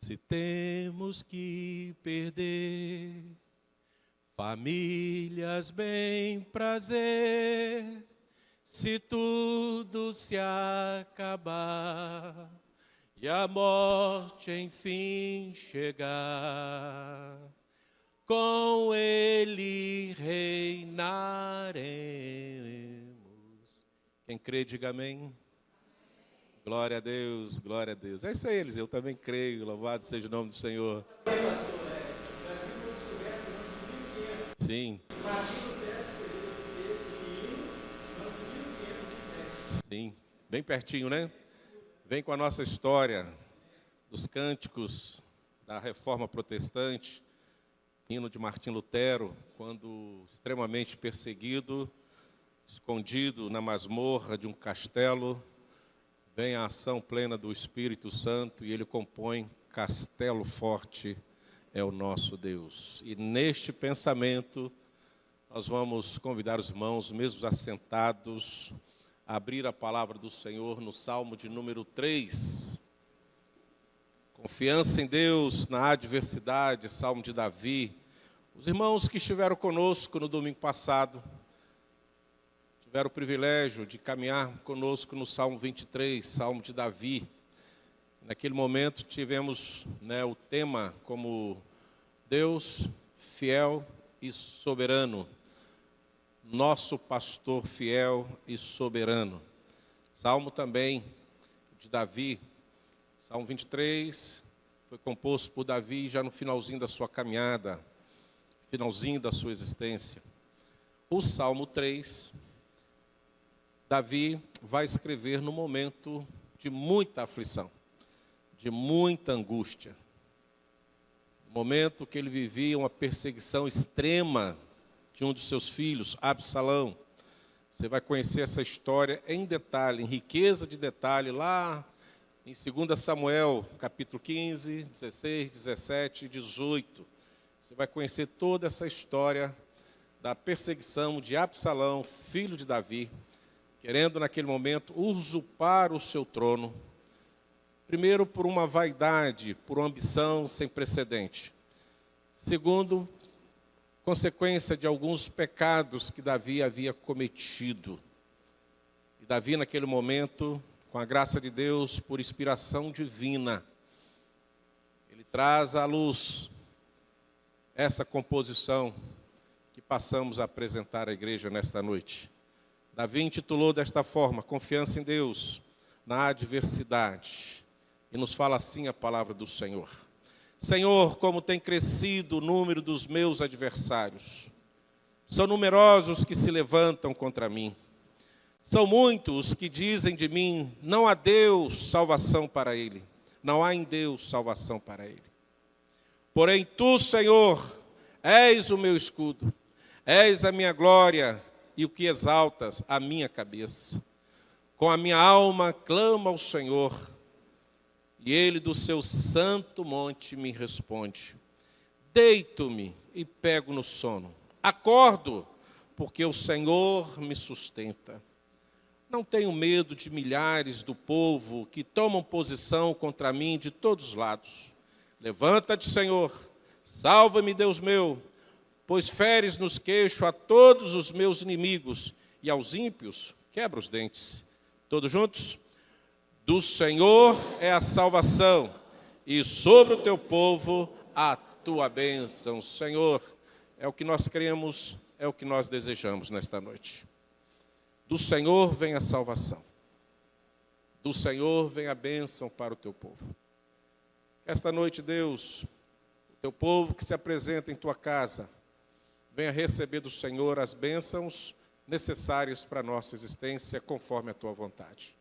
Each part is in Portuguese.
Se temos que perder famílias, bem prazer, se tudo se acabar e a morte enfim chegar, com ele reinaremos. Quem crê, diga amém. Glória a Deus, glória a Deus. É isso aí, Eliseu, eu também creio, louvado seja o nome do Senhor. Sim. Sim, bem pertinho, né? Vem com a nossa história dos cânticos da Reforma Protestante, hino de Martim Lutero, quando extremamente perseguido, escondido na masmorra de um castelo, vem a ação plena do Espírito Santo e ele compõe Castelo Forte é o nosso Deus. E neste pensamento, nós vamos convidar os irmãos, mesmo assentados, a abrir a palavra do Senhor no Salmo de número 3. Confiança em Deus na adversidade, Salmo de Davi. Os irmãos que estiveram conosco no domingo passado, tiveram o privilégio de caminhar conosco no Salmo 23, Salmo de Davi. Naquele momento tivemos o tema como Deus fiel e soberano, nosso pastor fiel e soberano. Salmo também de Davi, Salmo 23, foi composto por Davi já no finalzinho da sua caminhada, finalzinho da sua existência. O Salmo 3, Davi vai escrever no momento de muita aflição, de muita angústia. No momento que ele vivia uma perseguição extrema de um dos seus filhos, Absalão. Você vai conhecer essa história em detalhe, em riqueza de detalhe, lá em 2 Samuel, capítulo 15, 16, 17 e 18. Você vai conhecer toda essa história da perseguição de Absalão, filho de Davi, querendo naquele momento usurpar o seu trono, primeiro por uma vaidade, por uma ambição sem precedente. Segundo, consequência de alguns pecados que Davi havia cometido. E Davi naquele momento, com a graça de Deus, por inspiração divina, ele traz à luz essa composição que passamos a apresentar à igreja nesta noite. Davi intitulou desta forma, Confiança em Deus na adversidade. E nos fala assim a palavra do Senhor. Senhor, como tem crescido o número dos meus adversários. São numerosos que se levantam contra mim. São muitos os que dizem de mim, não há Deus salvação para ele. Não há em Deus salvação para ele. Porém tu, Senhor, és o meu escudo. És a minha glória e o que exaltas a minha cabeça. Com a minha alma clamo ao Senhor, e ele do seu santo monte me responde. Deito-me e pego no sono. Acordo, porque o Senhor me sustenta. Não tenho medo de milhares do povo que tomam posição contra mim de todos os lados. Levanta-te, Senhor, salva-me, Deus meu, pois feres nos queixos a todos os meus inimigos, e aos ímpios quebra os dentes. Todos juntos? Do Senhor é a salvação, e sobre o teu povo a tua bênção. Senhor, é o que nós queremos, é o que nós desejamos nesta noite. Do Senhor vem a salvação. Do Senhor vem a bênção para o teu povo. Esta noite, Deus, o teu povo que se apresenta em tua casa, venha receber do Senhor as bênçãos necessárias para a nossa existência, conforme a tua vontade.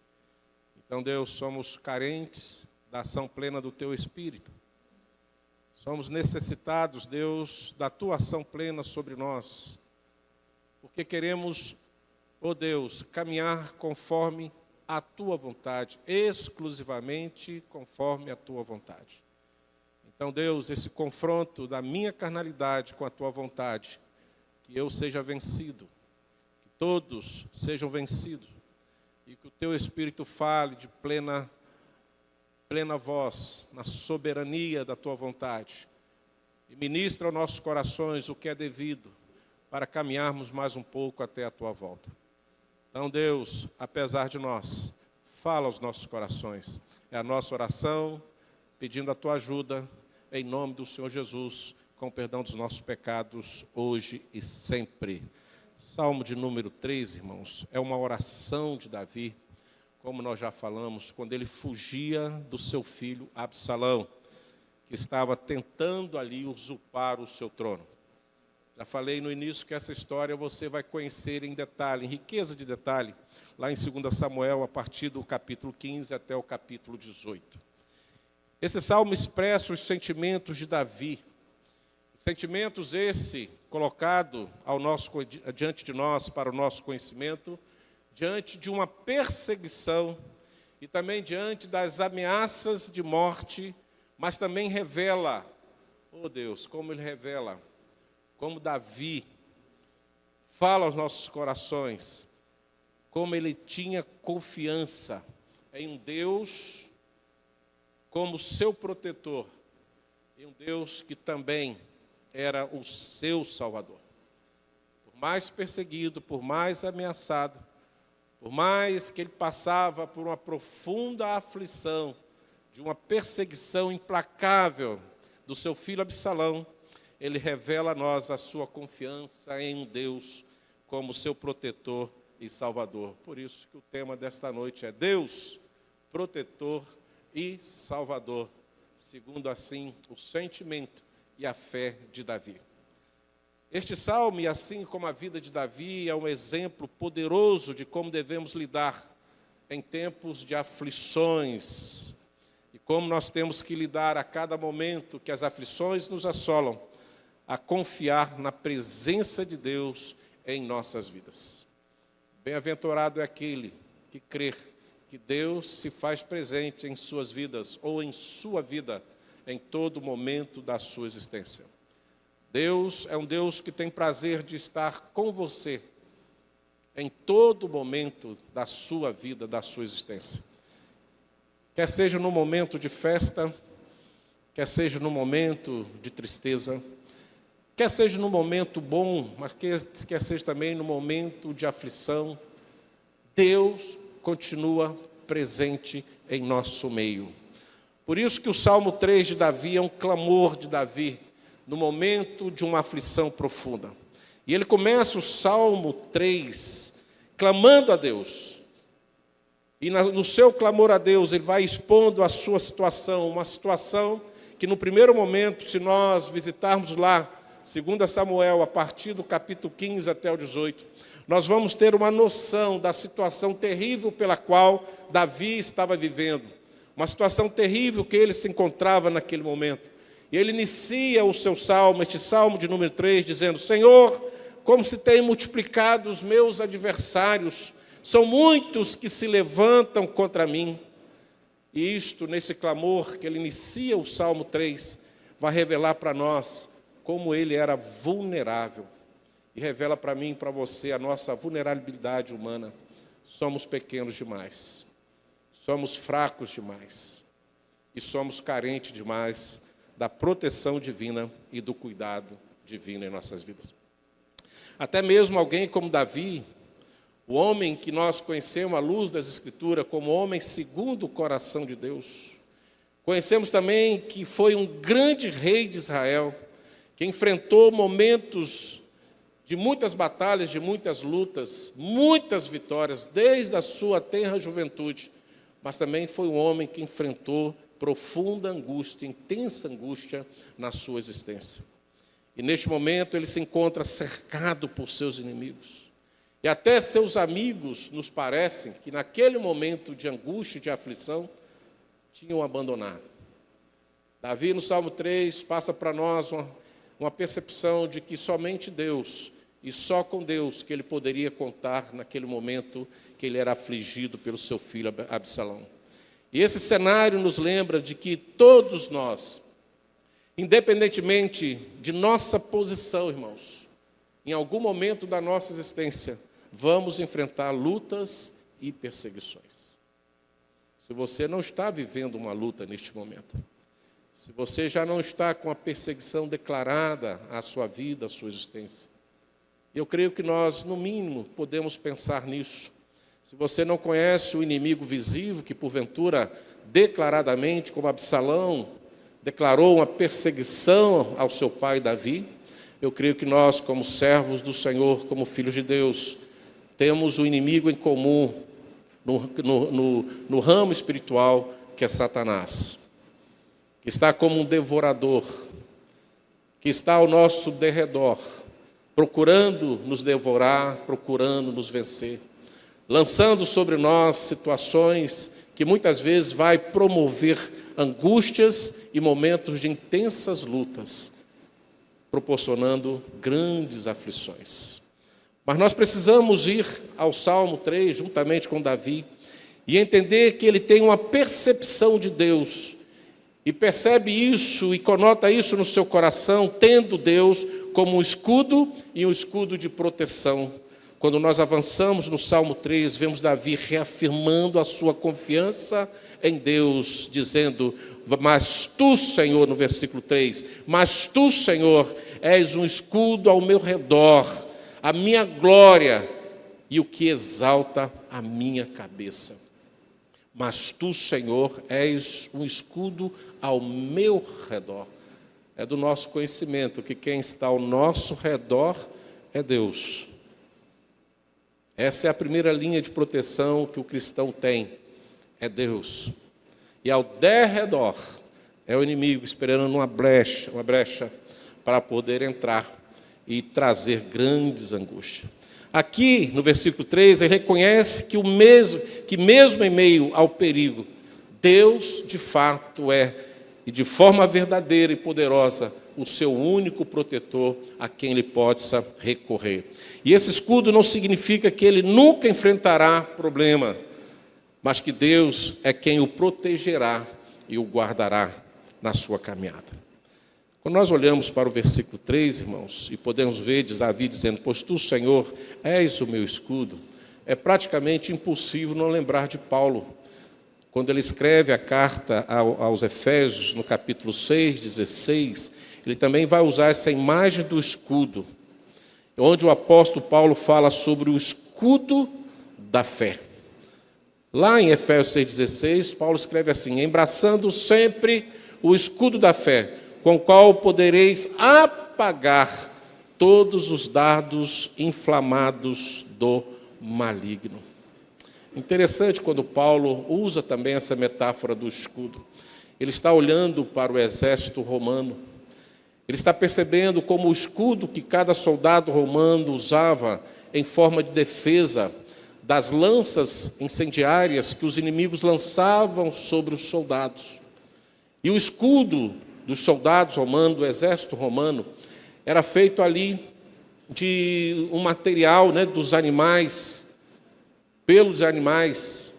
Então, Deus, somos carentes da ação plena do teu Espírito. Somos necessitados, Deus, da tua ação plena sobre nós, porque queremos, ó Deus, caminhar conforme a tua vontade, exclusivamente conforme a tua vontade. Então, Deus, esse confronto da minha carnalidade com a tua vontade, que eu seja vencido, que todos sejam vencidos, e que o teu Espírito fale de plena plena voz, na soberania da tua vontade, e ministra aos nossos corações o que é devido, para caminharmos mais um pouco até a tua volta. Então, Deus, apesar de nós, fala aos nossos corações. É a nossa oração, pedindo a tua ajuda, em nome do Senhor Jesus, com o perdão dos nossos pecados, hoje e sempre. Salmo de número 3, irmãos, é uma oração de Davi, como nós já falamos, quando ele fugia do seu filho Absalão, que estava tentando ali usurpar o seu trono. Já falei no início que essa história você vai conhecer em detalhe, em riqueza de detalhe, lá em 2 Samuel, a partir do capítulo 15 até o capítulo 18. Esse salmo expressa os sentimentos de Davi, sentimentos esse colocado diante de nós para o nosso conhecimento, diante de uma perseguição e também diante das ameaças de morte, mas também revela, oh Deus, como ele revela, como Davi fala aos nossos corações, como ele tinha confiança em um Deus como seu protetor, e um Deus que também era o seu Salvador. Por mais perseguido, por mais ameaçado, por mais que ele passava por uma profunda aflição, de uma perseguição implacável do seu filho Absalão, ele revela a nós a sua confiança em Deus como seu protetor e Salvador. Por isso que o tema desta noite é Deus, protetor e Salvador, segundo assim o sentimento e a fé de Davi. Este salmo, e assim como a vida de Davi, é um exemplo poderoso de como devemos lidar em tempos de aflições e como nós temos que lidar a cada momento que as aflições nos assolam, a confiar na presença de Deus em nossas vidas. Bem-aventurado é aquele que crer que Deus se faz presente em suas vidas ou em sua vida em todo momento da sua existência. Deus é um Deus que tem prazer de estar com você em todo momento da sua vida, da sua existência. Quer seja no momento de festa, quer seja no momento de tristeza, quer seja no momento bom, mas quer seja também no momento de aflição, Deus continua presente em nosso meio. Por isso que o Salmo 3 de Davi é um clamor de Davi, no momento de uma aflição profunda. E ele começa o Salmo 3 clamando a Deus. E no seu clamor a Deus, ele vai expondo a sua situação, uma situação que no primeiro momento, se nós visitarmos lá, 2 Samuel, a partir do capítulo 15 até o 18, nós vamos ter uma noção da situação terrível pela qual Davi estava vivendo. Uma situação terrível que ele se encontrava naquele momento. E ele inicia o seu salmo, este salmo de número 3, dizendo: Senhor, como se tem multiplicado os meus adversários, são muitos que se levantam contra mim. E isto, nesse clamor que ele inicia o Salmo 3, vai revelar para nós como ele era vulnerável. E revela para mim e para você a nossa vulnerabilidade humana. Somos pequenos demais, somos fracos demais e somos carentes demais da proteção divina e do cuidado divino em nossas vidas. Até mesmo alguém como Davi, o homem que nós conhecemos à luz das Escrituras como homem segundo o coração de Deus, conhecemos também que foi um grande rei de Israel, que enfrentou momentos de muitas batalhas, de muitas lutas, muitas vitórias, desde a sua tenra juventude, mas também foi um homem que enfrentou profunda angústia, intensa angústia na sua existência. E neste momento ele se encontra cercado por seus inimigos. E até seus amigos, nos parecem, que naquele momento de angústia e de aflição, tinham abandonado. Davi, no Salmo 3, passa para nós uma percepção de que somente Deus, e só com Deus, que ele poderia contar naquele momento que ele era afligido pelo seu filho Absalão. E esse cenário nos lembra de que todos nós, independentemente de nossa posição, irmãos, em algum momento da nossa existência, vamos enfrentar lutas e perseguições. se você não está vivendo uma luta neste momento, se você já não está com a perseguição declarada à sua vida, à sua existência. Eu creio que nós, no mínimo, podemos pensar nisso. Se você não conhece o inimigo visível, que porventura, declaradamente, como Absalão, declarou uma perseguição ao seu pai Davi, eu creio que nós, como servos do Senhor, como filhos de Deus, temos o inimigo em comum no ramo espiritual, que é Satanás, que está como um devorador, que está ao nosso derredor, procurando nos devorar, procurando nos vencer, lançando sobre nós situações que muitas vezes vai promover angústias e momentos de intensas lutas, proporcionando grandes aflições. Mas nós precisamos ir ao Salmo 3, juntamente com Davi, e entender que ele tem uma percepção de Deus, e percebe isso e conota isso no seu coração, tendo Deus como um escudo e um escudo de proteção. Quando nós avançamos no Salmo 3, vemos Davi reafirmando a sua confiança em Deus, dizendo: mas tu, Senhor, no versículo 3, mas tu, Senhor, és um escudo ao meu redor, a minha glória e o que exalta a minha cabeça. Mas tu, Senhor, és um escudo ao meu redor. É do nosso conhecimento que quem está ao nosso redor é Deus. Essa é a primeira linha de proteção que o cristão tem, é Deus. E ao derredor é o inimigo esperando uma brecha para poder entrar e trazer grandes angústias. Aqui, no versículo 3, ele reconhece que mesmo em meio ao perigo, Deus, de fato, é, e de forma verdadeira e poderosa, o seu único protetor a quem ele possa recorrer. E esse escudo não significa que ele nunca enfrentará problema, mas que Deus é quem o protegerá e o guardará na sua caminhada. Quando nós olhamos para o versículo 3, irmãos, e podemos ver Davi dizendo: pois tu, Senhor, és o meu escudo, é praticamente impossível não lembrar de Paulo, quando ele escreve a carta aos Efésios, no capítulo 6, 16, ele também vai usar essa imagem do escudo, onde o apóstolo Paulo fala sobre o escudo da fé. Lá em Efésios 6,16, Paulo escreve assim: embraçando sempre o escudo da fé, com o qual podereis apagar todos os dardos inflamados do maligno. Interessante quando Paulo usa também essa metáfora do escudo. Ele está olhando para o exército romano. Ele está percebendo como o escudo que cada soldado romano usava em forma de defesa das lanças incendiárias que os inimigos lançavam sobre os soldados. E o escudo dos soldados romanos, do exército romano, era feito ali de um material, dos animais, pelos de animais.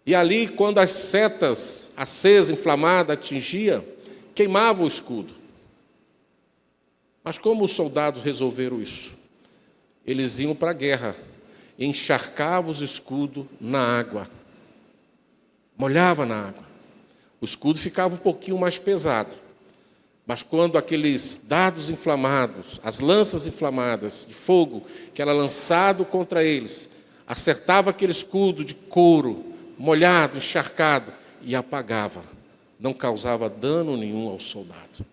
E ali, quando as setas acesas, inflamadas, atingia, queimava o escudo. Mas como os soldados resolveram isso? Eles iam para a guerra, encharcavam os escudos na água, molhava na água. O escudo ficava um pouquinho mais pesado, mas quando aqueles dardos inflamados, as lanças inflamadas de fogo, que era lançado contra eles, acertava aquele escudo de couro, molhado, encharcado, e apagava, não causava dano nenhum ao soldado.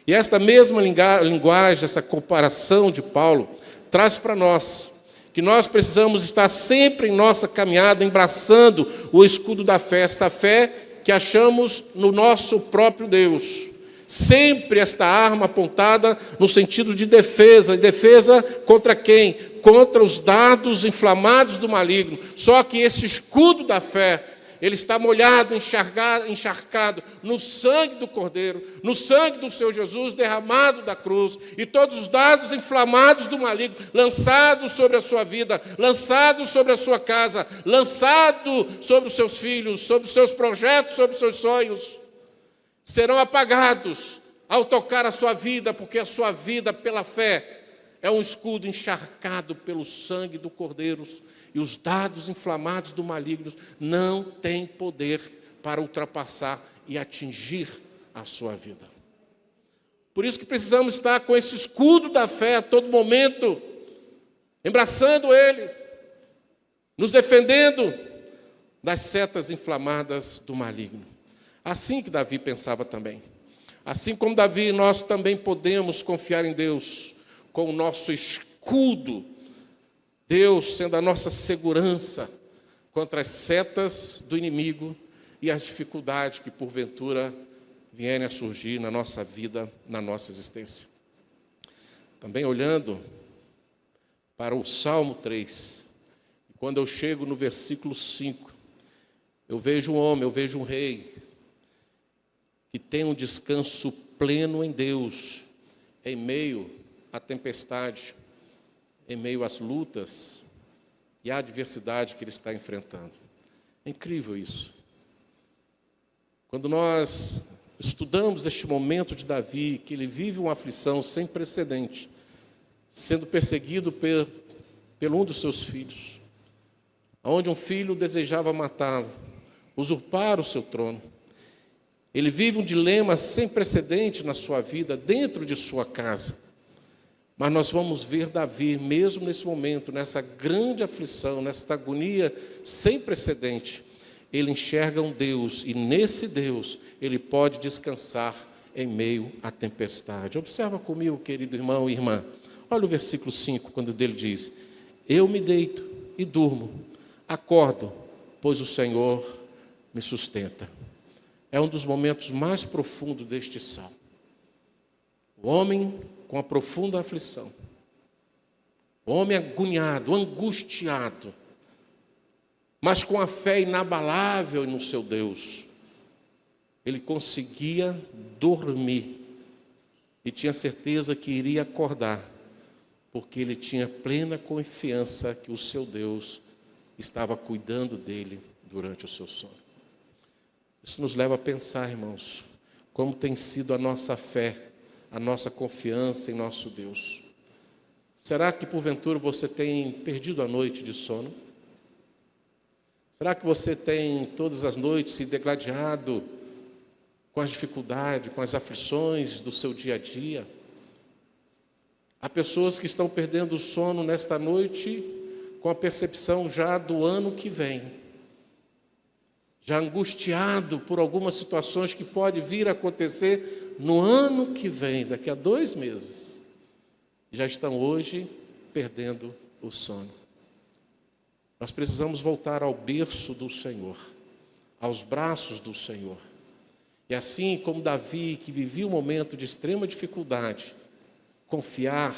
E esta mesma linguagem, essa comparação de Paulo, traz para nós que nós precisamos estar sempre em nossa caminhada, embraçando o escudo da fé, essa fé que achamos no nosso próprio Deus. Sempre esta arma apontada no sentido de defesa. E defesa contra quem? Contra os dardos inflamados do maligno. Só que esse escudo da fé, ele está molhado, encharcado no sangue do Cordeiro, no sangue do Senhor Jesus derramado da cruz, e todos os dardos inflamados do maligno, lançados sobre a sua vida, lançados sobre a sua casa, lançados sobre os seus filhos, sobre os seus projetos, sobre os seus sonhos, serão apagados ao tocar a sua vida, porque a sua vida pela fé É um escudo encharcado pelo sangue do Cordeiro, e os dardos inflamados do maligno não têm poder para ultrapassar e atingir a sua vida. Por isso que precisamos estar com esse escudo da fé a todo momento, embraçando ele, nos defendendo das setas inflamadas do maligno. Assim que Davi pensava também. Assim como Davi, nós também podemos confiar em Deus com o nosso escudo, Deus sendo a nossa segurança contra as setas do inimigo e as dificuldades que porventura vierem a surgir na nossa vida, na nossa existência. Também olhando para o Salmo 3, quando eu chego no versículo 5, eu vejo um homem, eu vejo um rei, que tem um descanso pleno em Deus, em meio à tempestade, em meio às lutas e à adversidade que ele está enfrentando. É incrível isso. Quando nós estudamos este momento de Davi, que ele vive uma aflição sem precedente, sendo perseguido pelo um dos seus filhos, onde um filho desejava matá-lo, usurpar o seu trono. Ele vive um dilema sem precedente na sua vida, dentro de sua casa. Mas nós vamos ver Davi, mesmo nesse momento, nessa grande aflição, nessa agonia sem precedente, ele enxerga um Deus, e nesse Deus ele pode descansar em meio à tempestade. Observa comigo, querido irmão e irmã. Olha o versículo 5, quando dele diz: eu me deito e durmo, acordo, pois o Senhor me sustenta. É um dos momentos mais profundos deste salmo. O homem com a profunda aflição, o homem agoniado, angustiado, mas com a fé inabalável no seu Deus, ele conseguia dormir e tinha certeza que iria acordar, porque ele tinha plena confiança que o seu Deus estava cuidando dele durante o seu sono. Isso nos leva a pensar, irmãos, como tem sido a nossa fé, a nossa confiança em nosso Deus. Será que porventura você tem perdido a noite de sono? Será que você tem todas as noites se degladiado com as dificuldades, com as aflições do seu dia a dia? Há pessoas que estão perdendo o sono nesta noite com a percepção já do ano que vem, já angustiado por algumas situações que pode vir a acontecer no ano que vem, daqui a 2 meses. Já estão hoje perdendo o sono. Nós precisamos voltar ao berço do Senhor, aos braços do Senhor. E assim como Davi, que vivia um momento de extrema dificuldade, confiar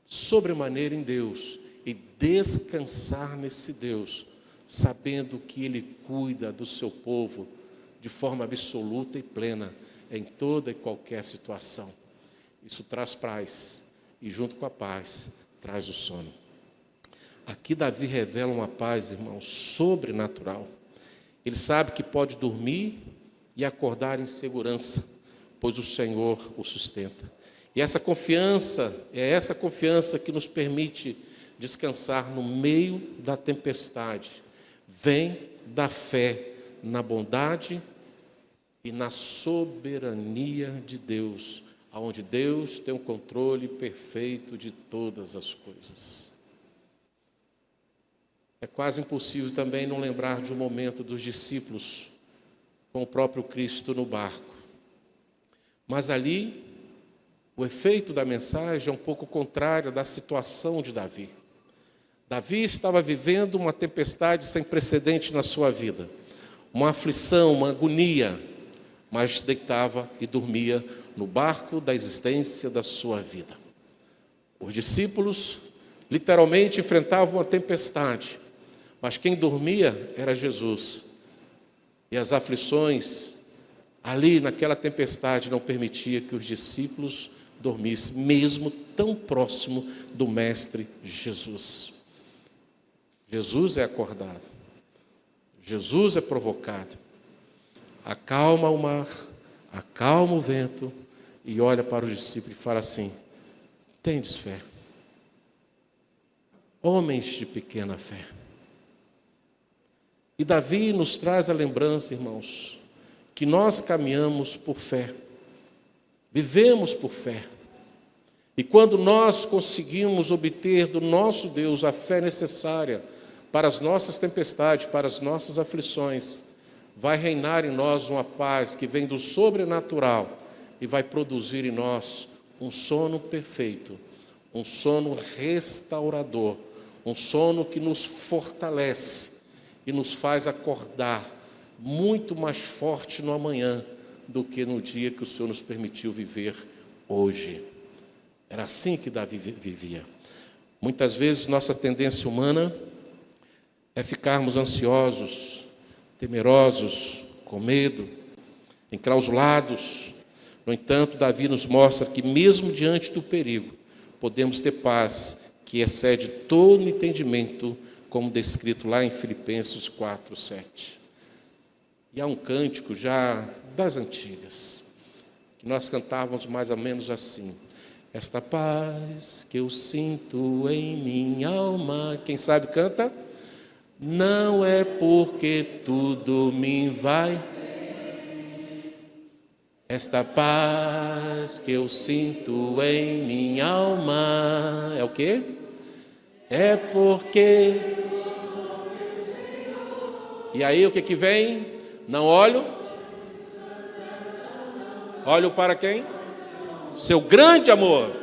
sobremaneira em Deus e descansar nesse Deus, sabendo que Ele cuida do seu povo de forma absoluta e plena em toda e qualquer situação. Isso traz paz e junto com a paz traz o sono. Aqui Davi revela uma paz, irmão, sobrenatural. Ele sabe que pode dormir e acordar em segurança, pois o Senhor o sustenta. E essa confiança, é essa confiança que nos permite descansar no meio da tempestade. Vem da fé na bondade e na soberania de Deus, onde Deus tem o controle perfeito de todas as coisas. É quase impossível também não lembrar de um momento dos discípulos com o próprio Cristo no barco. Mas ali, o efeito da mensagem é um pouco contrário da situação de Davi. Davi estava vivendo uma tempestade sem precedente na sua vida, uma aflição, uma agonia, mas deitava e dormia no barco da existência da sua vida. Os discípulos literalmente enfrentavam uma tempestade, mas quem dormia era Jesus. E as aflições ali naquela tempestade não permitia que os discípulos dormissem, mesmo tão próximo do Mestre Jesus. Jesus é acordado, Jesus é provocado, acalma o mar, acalma o vento e olha para os discípulos e fala assim: tendes fé, Homens de pequena fé. E Davi nos traz a lembrança, irmãos, que nós caminhamos por fé, vivemos por fé. E quando nós conseguimos obter do nosso Deus a fé necessária para as nossas tempestades, para as nossas aflições, vai reinar em nós uma paz que vem do sobrenatural e vai produzir em nós um sono perfeito, um sono restaurador, um sono que nos fortalece e nos faz acordar muito mais forte no amanhã do que no dia que o Senhor nos permitiu viver hoje. Era assim que Davi vivia. Muitas vezes nossa tendência humana é ficarmos ansiosos, temerosos, com medo, enclausulados. No entanto, Davi nos mostra que mesmo diante do perigo, podemos ter paz que excede todo entendimento, como descrito lá em Filipenses 4:7. E há um cântico já das antigas, que nós cantávamos mais ou menos assim: esta paz que eu sinto em minha alma, quem sabe canta? Não é porque tudo me vai. Esta paz que eu sinto em minha alma, é o quê? É porque... E aí o que vem? Não olho. Olho para quem? Seu grande amor,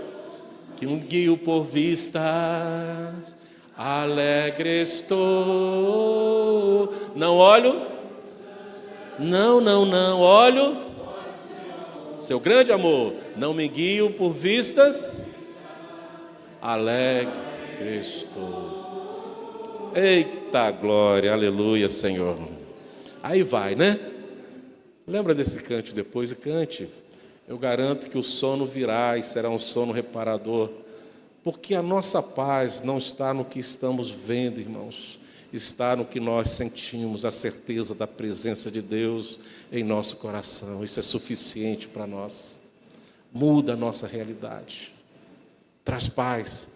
que me guio por vistas, alegre estou. Não olho. Não olho. Seu grande amor, não me guio por vistas, alegre estou. Eita glória, aleluia, Senhor. Aí vai, né? Lembra desse cântico depois e cante. Eu garanto que o sono virá e será um sono reparador, porque a nossa paz não está no que estamos vendo, irmãos, está no que nós sentimos, a certeza da presença de Deus em nosso coração. Isso é suficiente para nós. Muda a nossa realidade. Traz paz,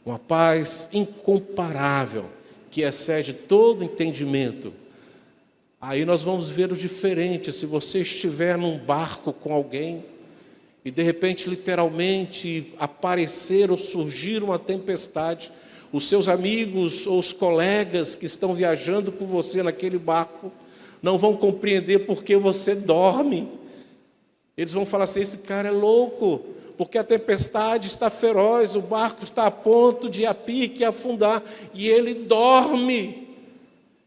uma paz incomparável, que excede todo entendimento. Aí nós vamos ver o diferente. Se você estiver num barco com alguém e de repente, literalmente, aparecer ou surgir uma tempestade, os seus amigos ou os colegas que estão viajando com você naquele barco não vão compreender porque você dorme. Eles vão falar assim: esse cara é louco, porque a tempestade está feroz, o barco está a ponto de ir a pique e afundar, e ele dorme.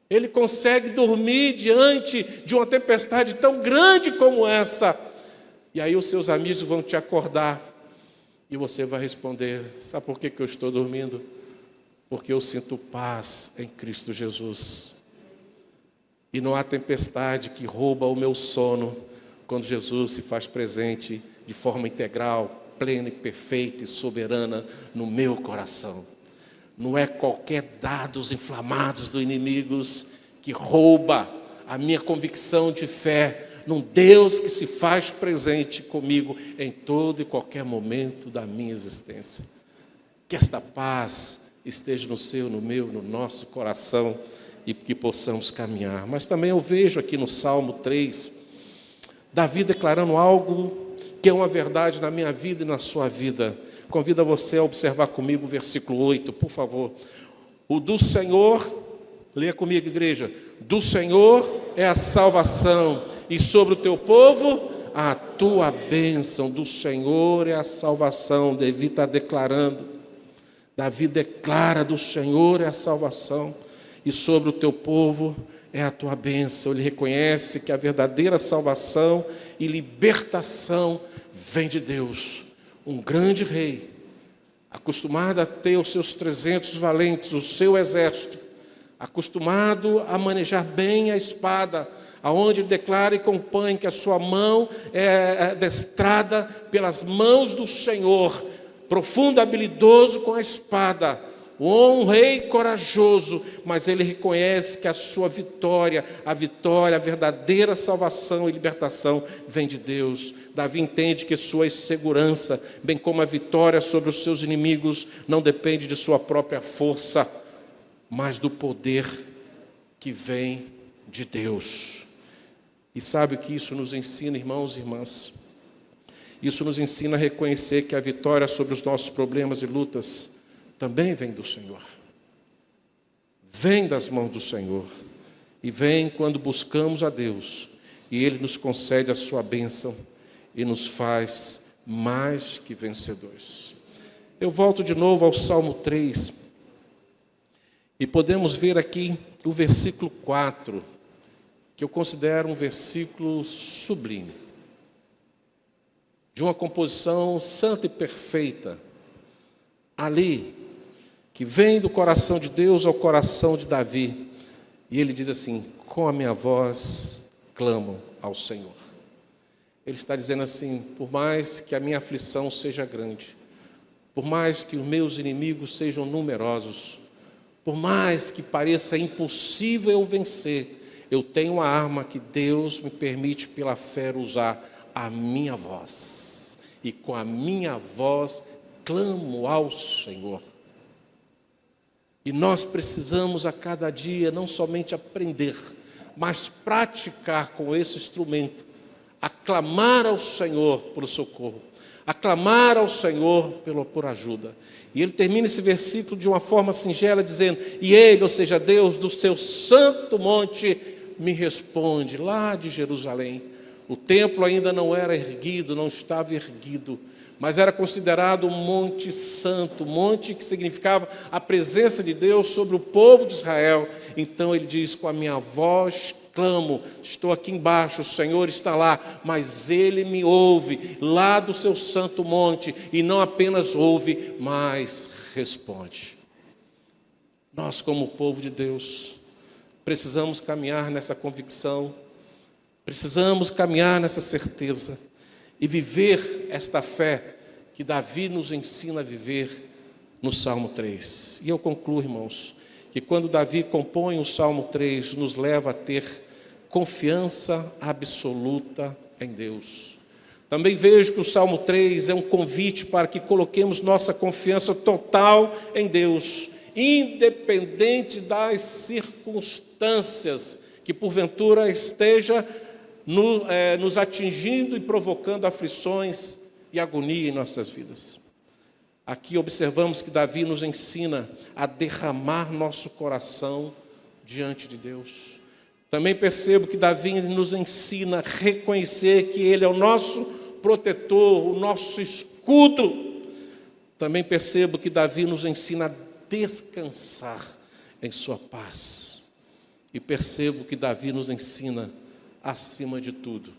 Ele consegue dormir diante de uma tempestade tão grande como essa. E aí os seus amigos vão te acordar e você vai responder: sabe por que eu estou dormindo? Porque eu sinto paz em Cristo Jesus. E não há tempestade que rouba o meu sono quando Jesus se faz presente de forma integral, plena e perfeita e soberana no meu coração. Não é qualquer dados inflamados do inimigo que rouba a minha convicção de fé num Deus que se faz presente comigo em todo e qualquer momento da minha existência. Que esta paz esteja no seu, no meu, no nosso coração e que possamos caminhar. Mas também eu vejo aqui no Salmo 3, Davi declarando algo que é uma verdade na minha vida e na sua vida. Convido você a observar comigo o versículo 8, por favor. O do Senhor, leia comigo, igreja. Do Senhor é a salvação, e sobre o teu povo a tua bênção. Do Senhor é a salvação. Davi está declarando. Davi declara: do Senhor é a salvação, e sobre o teu povo é a tua bênção. Ele reconhece que a verdadeira salvação e libertação vem de Deus. Um grande rei, acostumado a ter os seus 300 valentes, o seu exército, acostumado a manejar bem a espada, aonde ele declara e compõe que a sua mão é adestrada pelas mãos do Senhor, profundo, habilidoso com a espada. um rei corajoso, mas ele reconhece que a sua vitória, a verdadeira salvação e libertação vem de Deus. Davi entende que sua segurança, bem como a vitória sobre os seus inimigos, não depende de sua própria força, mas do poder que vem de Deus. E sabe o que isso nos ensina, irmãos e irmãs? Isso nos ensina a reconhecer que a vitória sobre os nossos problemas e lutas também vem do Senhor. Vem das mãos do Senhor. E vem quando buscamos a Deus. E Ele nos concede a sua bênção e nos faz mais que vencedores. Eu volto de novo ao Salmo 3. E podemos ver aqui o versículo 4, que eu considero um versículo sublime, de uma composição santa e perfeita, ali, que vem do coração de Deus ao coração de Davi. E ele diz assim: com a minha voz clamo ao Senhor. Ele está dizendo assim: por mais que a minha aflição seja grande, por mais que os meus inimigos sejam numerosos, por mais que pareça impossível eu vencer, eu tenho uma arma que Deus me permite pela fé usar, a minha voz. E com a minha voz clamo ao Senhor. E nós precisamos a cada dia não somente aprender, mas praticar com esse instrumento, aclamar ao Senhor por socorro, aclamar ao Senhor por ajuda. E ele termina esse versículo de uma forma singela, dizendo: e Ele, ou seja, Deus, do seu santo monte, me responde, lá de Jerusalém. O templo ainda não era erguido, não estava erguido, mas era considerado um monte santo, monte que significava a presença de Deus sobre o povo de Israel. Então ele diz: com a minha voz clamo, estou aqui embaixo, o Senhor está lá, mas Ele me ouve lá do seu santo monte, e não apenas ouve, mas responde. Nós, como povo de Deus, precisamos caminhar nessa convicção, precisamos caminhar nessa certeza e viver esta fé que Davi nos ensina a viver no Salmo 3. E eu concluo, irmãos, que quando Davi compõe o Salmo 3, nos leva a ter confiança absoluta em Deus. Também vejo que o Salmo 3 é um convite para que coloquemos nossa confiança total em Deus, independente das circunstâncias que porventura esteja nos atingindo e provocando aflições e agonia em nossas vidas. Aqui observamos que Davi nos ensina a derramar nosso coração diante de Deus. Também percebo que Davi nos ensina a reconhecer que Ele é o nosso protetor, o nosso escudo. Também percebo que Davi nos ensina a descansar em sua paz. E percebo que Davi nos ensina, acima de tudo,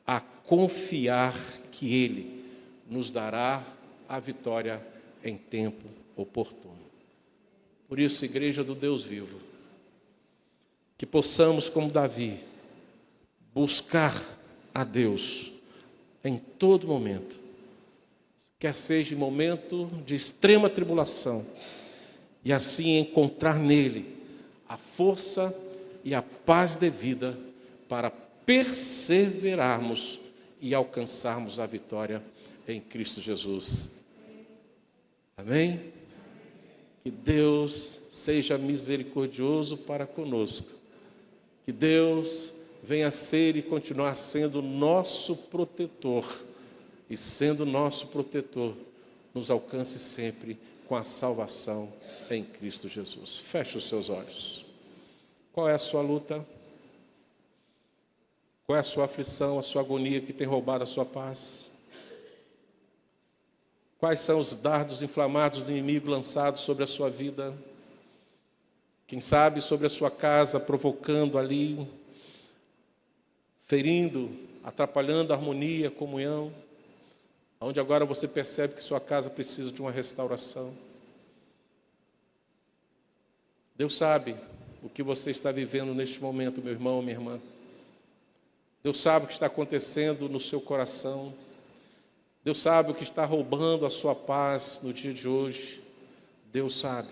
a confiar que Ele nos dará a vitória em tempo oportuno. Por isso, Igreja do Deus vivo, que possamos, como Davi, buscar a Deus em todo momento, quer seja em momento de extrema tribulação, e assim encontrar nele a força e a paz devida para perseverarmos e alcançarmos a vitória em Cristo Jesus. Amém? Que Deus seja misericordioso para conosco. Que Deus venha ser e continuar sendo nosso protetor. E sendo nosso protetor, nos alcance sempre com a salvação em Cristo Jesus. Feche os seus olhos. Qual é a sua luta? Qual é a sua aflição, a sua agonia que tem roubado a sua paz? Quais são os dardos inflamados do inimigo lançados sobre a sua vida? Quem sabe sobre a sua casa, provocando ali, ferindo, atrapalhando a harmonia, a comunhão, onde agora você percebe que sua casa precisa de uma restauração. Deus sabe o que você está vivendo neste momento, meu irmão, minha irmã. Deus sabe o que está acontecendo no seu coração. Deus sabe o que está roubando a sua paz no dia de hoje. Deus sabe.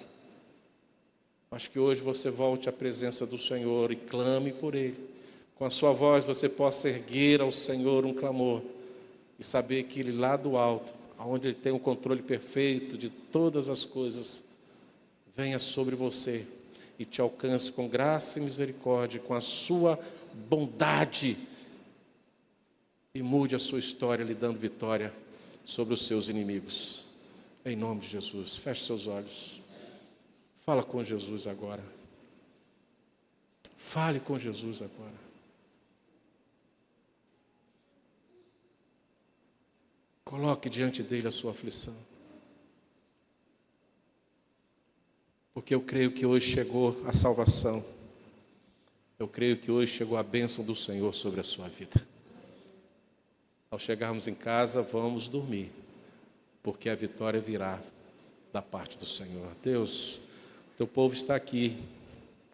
Mas que hoje você volte à presença do Senhor e clame por Ele. Com a sua voz você possa erguer ao Senhor um clamor e saber que Ele lá do alto, onde Ele tem o controle perfeito de todas as coisas, venha sobre você e te alcance com graça e misericórdia, com a sua bondade, e mude a sua história, lhe dando vitória sobre os seus inimigos. Em nome de Jesus, feche seus olhos. Fala com Jesus agora. Fale com Jesus agora. Coloque diante dele a sua aflição. Porque eu creio que hoje chegou a salvação. Eu creio que hoje chegou a bênção do Senhor sobre a sua vida. Ao chegarmos em casa, vamos dormir, porque a vitória virá da parte do Senhor. Deus, teu povo está aqui,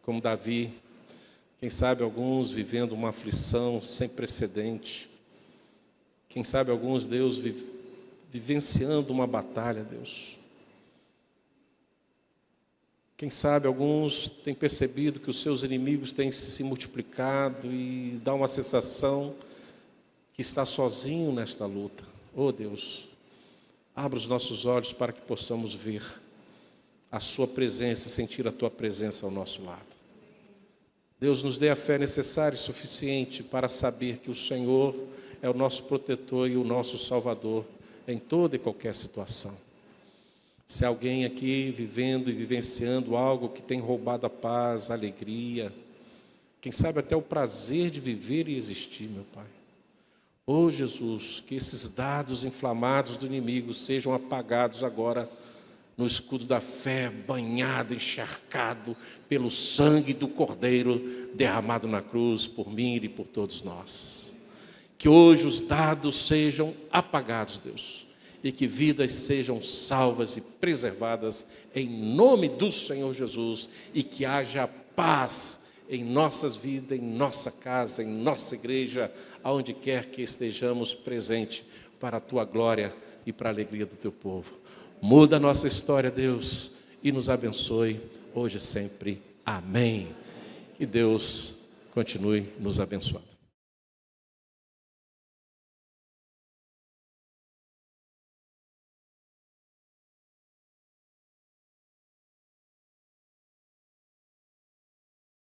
como Davi, quem sabe alguns vivendo uma aflição sem precedente, quem sabe alguns, Deus, vivenciando uma batalha, Deus. Quem sabe alguns têm percebido que os seus inimigos têm se multiplicado e dá uma sensação que está sozinho nesta luta. Oh Deus, abra os nossos olhos para que possamos ver a sua presença, sentir a tua presença ao nosso lado. Deus, nos dê a fé necessária e suficiente para saber que o Senhor é o nosso protetor e o nosso Salvador em toda e qualquer situação. Se alguém aqui vivendo e vivenciando algo que tem roubado a paz, a alegria, quem sabe até o prazer de viver e existir, meu Pai. Oh Jesus, que esses dados inflamados do inimigo sejam apagados agora no escudo da fé, banhado, encharcado pelo sangue do Cordeiro derramado na cruz por mim e por todos nós. Que hoje os dados sejam apagados, Deus, e que vidas sejam salvas e preservadas em nome do Senhor Jesus, e que haja paz em nossas vidas, em nossa casa, em nossa igreja, aonde quer que estejamos presentes, para a tua glória e para a alegria do teu povo. Muda a nossa história, Deus, e nos abençoe hoje e sempre. Amém. Que Deus continue nos abençoando.